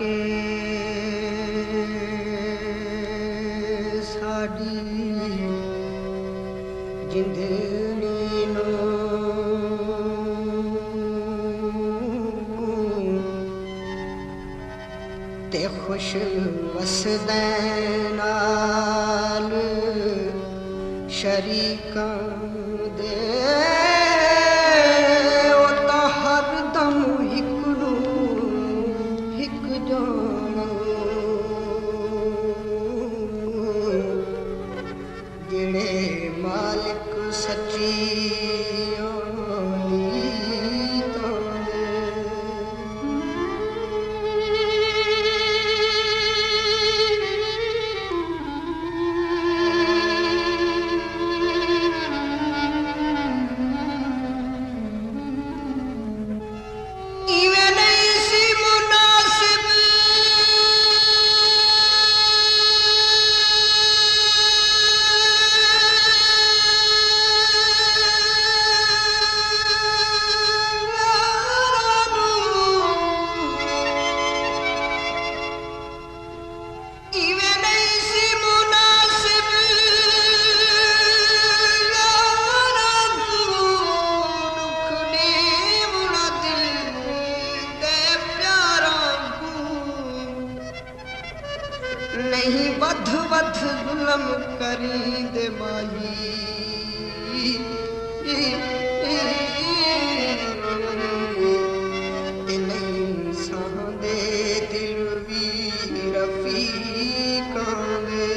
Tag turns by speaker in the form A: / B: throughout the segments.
A: के साड़ी जिंदड़ी नो ते खुश वसदे नाल शरीकां दे मालिक सच्ची नहीं बध बध जुलम करी दे माही नहीं सादे दिल भी रफीकां दे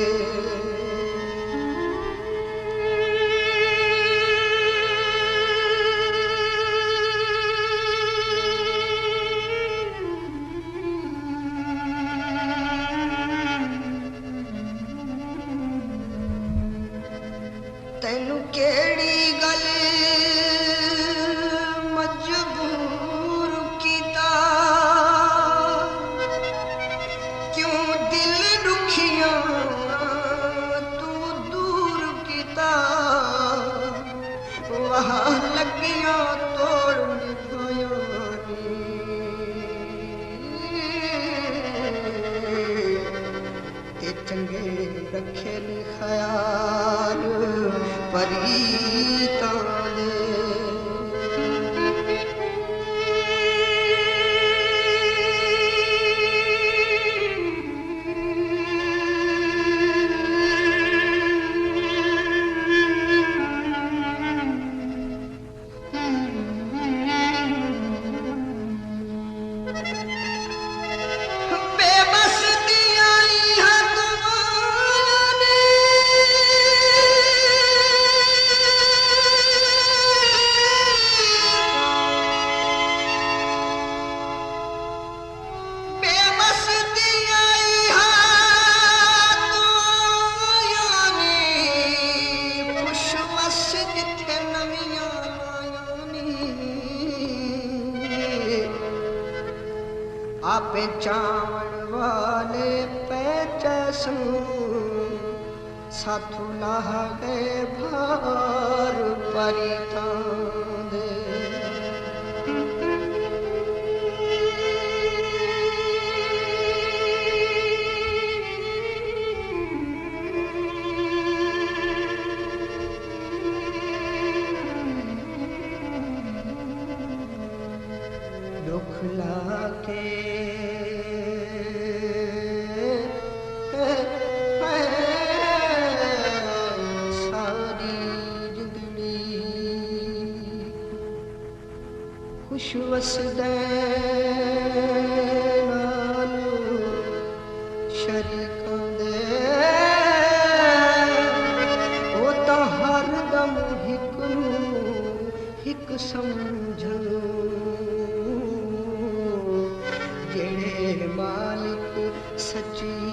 A: तैनू केड़ी गल मजबूर कीता क्यों दिल दुखिया तू दूर कीता वहाँ लगिया तोड़ निभाया ते चंगे रखे ने ख्याल परीतां दे आपे चावण वाले पैचसू साथू लाह गए भार परितां दे दुख लाके सारी जिंदड़ी खुश वसदे नाल शरीकां दे ओ तां हर दम हिक नूं हिक समझन जेड़े मालिक सच्ची